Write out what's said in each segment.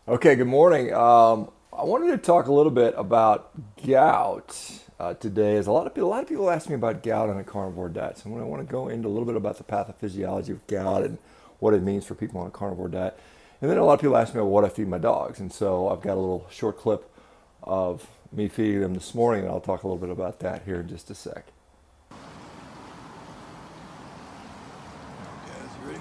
Okay, good morning. I wanted to talk a little bit about gout today. As a lot of people ask me about gout on a carnivore diet, so I want to go into a little bit about the pathophysiology of gout and what it means for people on a carnivore diet. And then a lot of people ask me about what I feed my dogs, and so I've got a little short clip of me feeding them this morning, and I'll talk a little bit about that here in just a sec. Guys, you ready?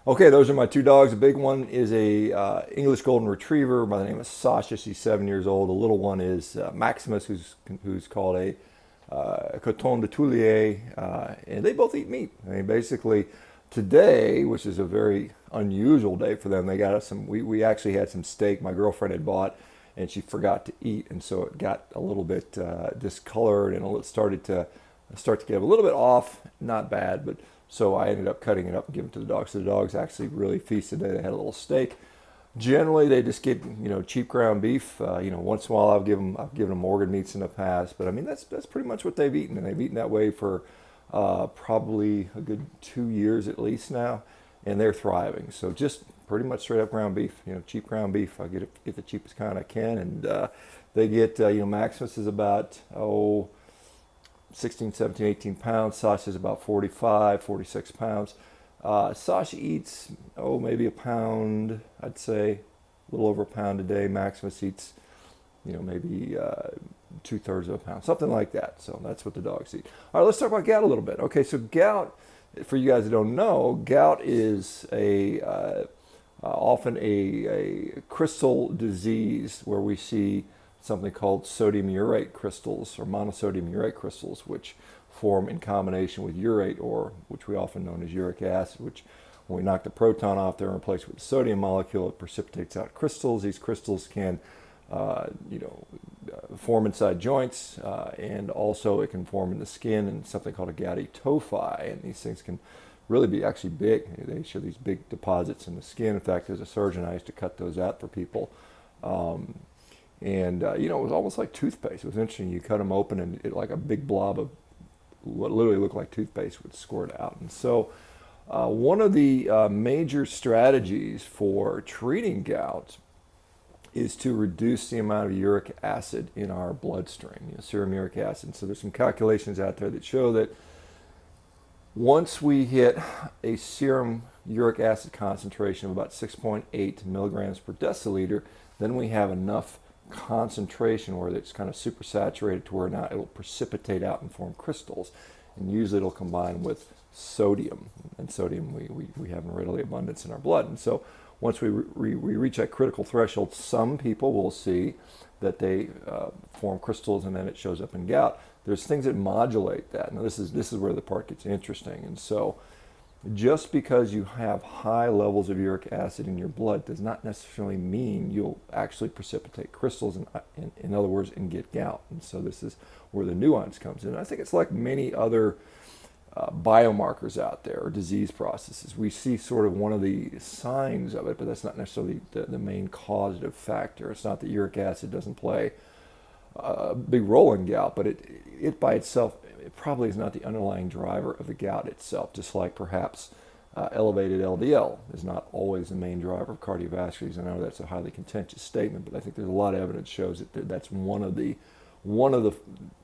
Okay, those are my two dogs. The big one is a English Golden Retriever by the name of Sasha. She's 7 years old. The little one is Maximus, who's called a Coton de Toulier, and they both eat meat. I mean, basically, today, which is a very unusual day for them, they got us some. We actually had some steak my girlfriend had bought, and she forgot to eat, and so it got a little bit discolored, and it started to get a little bit off. Not bad, but so I ended up cutting it up and giving it to the dogs. So the dogs actually really feasted. They had a little steak. Generally, they just get cheap ground beef. Once in a while I've given them organ meats in the past, but I mean that's pretty much what they've eaten, and they've eaten that way for probably a good 2 years at least now, and they're thriving. So just pretty much straight up ground beef. Cheap ground beef. I get the cheapest kind I can, and they get Maximus is about 16, 17, 18 pounds. Sasha is about 45, 46 pounds. Sasha eats, maybe a pound, I'd say, a little over a pound a day. Maximus eats, maybe 2/3 of a pound, something like that. So that's what the dogs eat. All right, let's talk about gout a little bit. Okay, so gout, for you guys that don't know, gout is often a crystal disease where we see something called sodium urate crystals or monosodium urate crystals, which form in combination with urate, or which we often know as uric acid, which when we knock the proton off there and replace it with the sodium molecule, it precipitates out crystals. These crystals can form inside joints, and also it can form in the skin in something called a gouty tophi, and these things can really be actually big. They show these big deposits in the skin. In fact, as a surgeon, I used to cut those out for people. It was almost like toothpaste. It was interesting. You cut them open, and like a big blob of what literally looked like toothpaste would squirt out. And so, one of the major strategies for treating gout is to reduce the amount of uric acid in our bloodstream, serum uric acid. So there's some calculations out there that show that once we hit a serum uric acid concentration of about 6.8 milligrams per deciliter, then we have enough concentration where it's kind of supersaturated to where now it'll precipitate out and form crystals. And usually it'll combine with sodium. And sodium we have in readily abundance in our blood. And so once we reach that critical threshold, some people will see that they form crystals and then it shows up in gout. There's things that modulate that. Now this is where the part gets interesting. And so just because you have high levels of uric acid in your blood does not necessarily mean you'll actually precipitate crystals, in other words, and get gout. And so this is where the nuance comes in. I think it's like many other biomarkers out there or disease processes. We see sort of one of the signs of it, but that's not necessarily the main causative factor. It's not that uric acid doesn't play a big role in gout, but it by itself, it probably is not the underlying driver of the gout itself, just like perhaps elevated LDL is not always the main driver of cardiovascular disease. I know that's a highly contentious statement, but I think there's a lot of evidence shows that that's one of the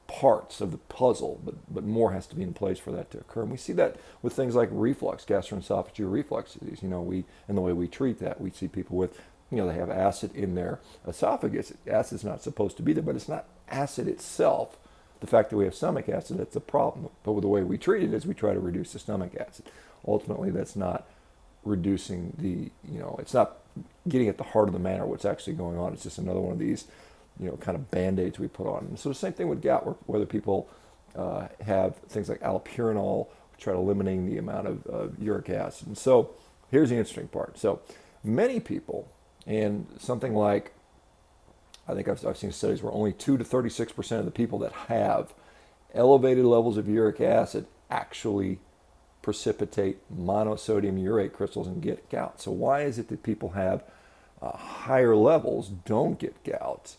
parts of the puzzle, but more has to be in place for that to occur. And we see that with things like reflux, gastroesophageal reflux disease. And the way we treat that, we see people with they have acid in their esophagus. Acid's not supposed to be there, but it's not acid itself. The fact that we have stomach acid, that's the problem. But with the way we treat it is we try to reduce the stomach acid. Ultimately, that's not reducing it's not getting at the heart of the matter, what's actually going on. It's just another one of these, kind of band-aids we put on. And so the same thing with gout, whether people have things like allopurinol, try to eliminating the amount of uric acid. And so here's the interesting part. So many people, and something like, I think I've seen studies where only 2 to 36% of the people that have elevated levels of uric acid actually precipitate monosodium urate crystals and get gout. So why is it that people have higher levels don't get gout.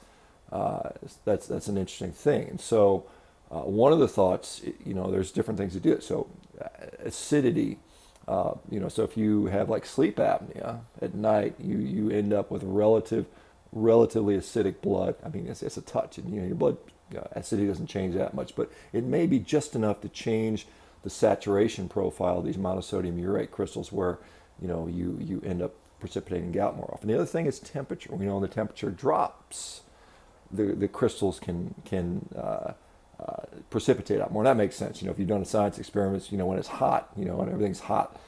That's an interesting thing. And so one of the thoughts, there's different things to do it. So acidity, so if you have like sleep apnea at night, you end up with relatively acidic blood. I mean, it's a touch, and your blood acidity doesn't change that much, but it may be just enough to change the saturation profile of these monosodium urate crystals, where you end up precipitating gout more often. The other thing is temperature. We know when the temperature drops, the crystals can precipitate out more. And that makes sense. If you've done science experiments, when it's hot, when everything's hot,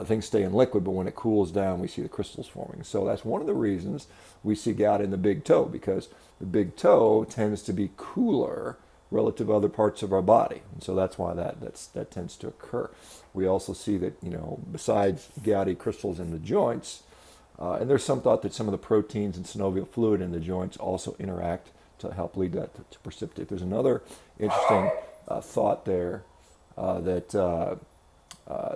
things stay in liquid, but when it cools down, we see the crystals forming. So that's one of the reasons we see gout in the big toe, because the big toe tends to be cooler relative to other parts of our body. And so that's why that tends to occur. We also see that, besides gouty crystals in the joints, and there's some thought that some of the proteins and synovial fluid in the joints also interact to help lead that to precipitate. There's another interesting thought there that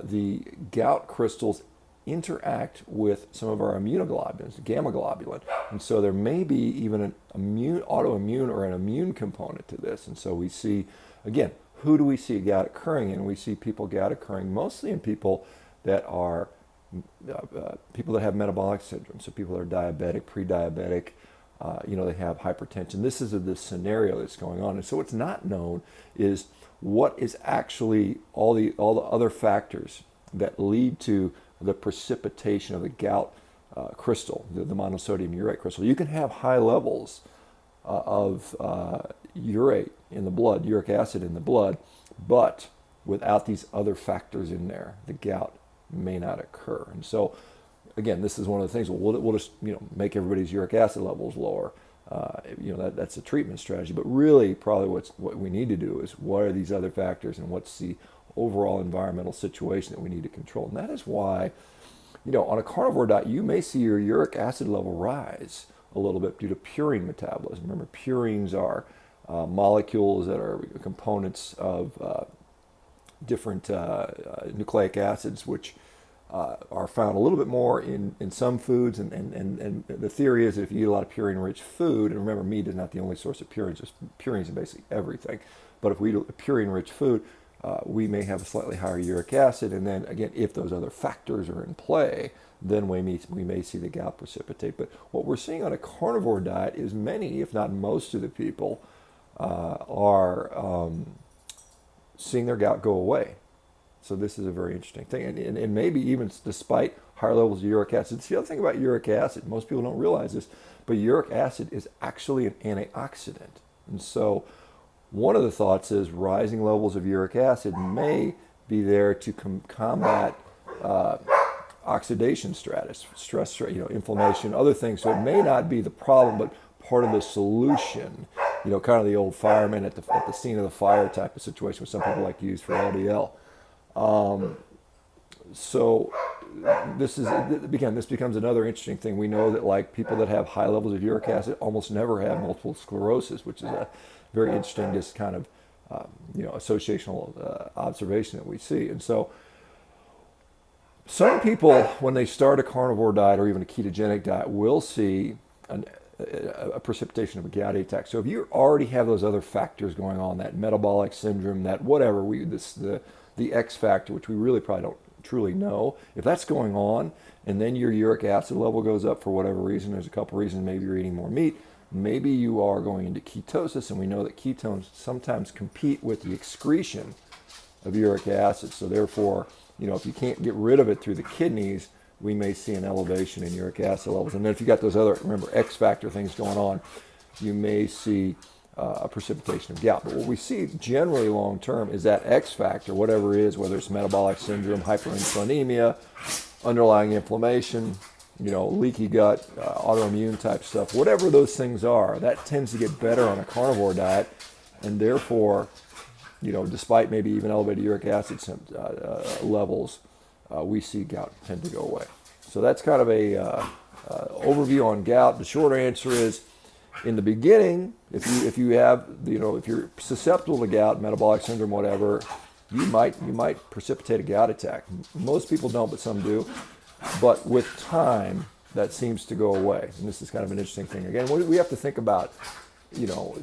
the gout crystals interact with some of our immunoglobulins, gamma globulin, and so there may be even an autoimmune or an immune component to this. And so we see, again, who do we see gout occurring in? We see gout occurring mostly in people that are people that have metabolic syndrome. So people that are diabetic, pre-diabetic, they have hypertension. This is the scenario that's going on. And so what's not known is what is actually all the other factors that lead to the precipitation of the gout crystal, the monosodium urate crystal. You can have high levels of urate in the blood, uric acid in the blood, but without these other factors in there, the gout may not occur. And so, again, this is one of the things. We'll just make everybody's uric acid levels lower. That's a treatment strategy. But really, probably what we need to do is, what are these other factors, and what's the overall environmental situation that we need to control? And that is why, on a carnivore diet, you may see your uric acid level rise a little bit due to purine metabolism. Remember, purines are molecules that are components of different nucleic acids, which are found a little bit more in some foods. And the theory is that if you eat a lot of purine-rich food, and remember, meat is not the only source of purines, just purines in basically everything. But if we eat purine-rich food, we may have a slightly higher uric acid. And then, again, if those other factors are in play, then we may see the gout precipitate. But what we're seeing on a carnivore diet is many, if not most of the people, are seeing their gout go away. So this is a very interesting thing. And maybe even despite higher levels of uric acid. The other thing about uric acid, most people don't realize this, but uric acid is actually an antioxidant. And so one of the thoughts is rising levels of uric acid may be there to combat oxidation stress, inflammation, other things. So it may not be the problem, but part of the solution. Kind of the old fireman at the scene of the fire type of situation, which some people like to use for LDL. So this becomes another interesting thing. We know that, like, people that have high levels of uric acid almost never have multiple sclerosis, which is a very interesting, just kind of associational observation that we see. And so some people, when they start a carnivore diet or even a ketogenic diet, will see a precipitation of a gouty attack. So if you already have those other factors going on, that metabolic syndrome, that whatever, the X factor, which we really probably don't truly know, if that's going on, and then your uric acid level goes up for whatever reason, there's a couple reasons. Maybe you're eating more meat, maybe you are going into ketosis, and we know that ketones sometimes compete with the excretion of uric acid. So therefore, if you can't get rid of it through the kidneys, we may see an elevation in uric acid levels. And then if you got those other, remember, X factor things going on, you may see a precipitation of gout. But what we see generally long term is that X factor, whatever it is, whether it's metabolic syndrome, hyperinsulinemia, underlying inflammation, leaky gut, autoimmune type stuff, whatever those things are, that tends to get better on a carnivore diet. And therefore, despite maybe even elevated uric acid levels, we see gout tend to go away. So that's kind of a overview on gout. The short answer is, in the beginning, if you're susceptible to gout, metabolic syndrome, whatever, you might precipitate a gout attack. Most people don't, but some do. But with time, that seems to go away. And this is kind of an interesting thing. Again, we have to think about,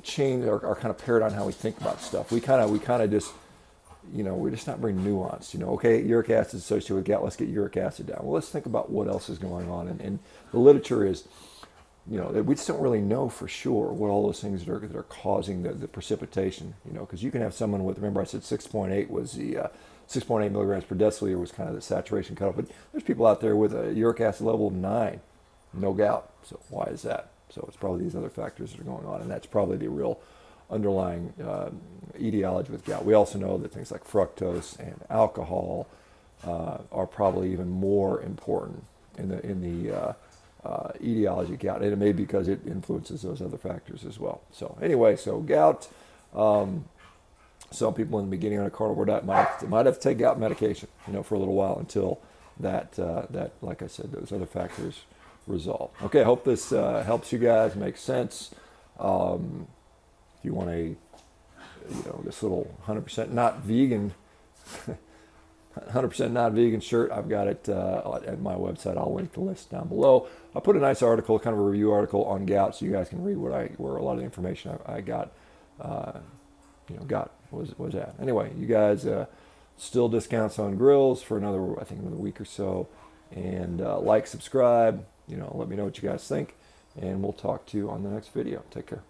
change our kind of paradigm how we think about stuff. We kind of just, we're just not very nuanced. Okay, uric acid is associated with gout. Let's get uric acid down. Well, let's think about what else is going on. And the literature is, we just don't really know for sure what all those things that are causing the precipitation. Because you can have someone with, remember I said 6.8 was the 6.8 milligrams per deciliter was kind of the saturation cutoff. But there's people out there with a uric acid level of 9, no gout. So why is that? So it's probably these other factors that are going on, and that's probably the real underlying etiology with gout. We also know that things like fructose and alcohol are probably even more important in the etiology of gout, and it may be because it influences those other factors as well. So anyway, so gout. Some people in the beginning on a carnivore diet might have to take gout medication, for a little while until that, like I said, those other factors resolve. Okay, I hope this helps you guys, makes sense. If you want this little 100% not vegan, 100% not vegan shirt, I've got it at my website. I'll link the list down below. I put a nice article, kind of a review article on gout, so you guys can read where a lot of the information I got. Gout was at. Anyway, you guys, still discounts on grills for another week or so. And like, subscribe, let me know what you guys think. And we'll talk to you on the next video. Take care.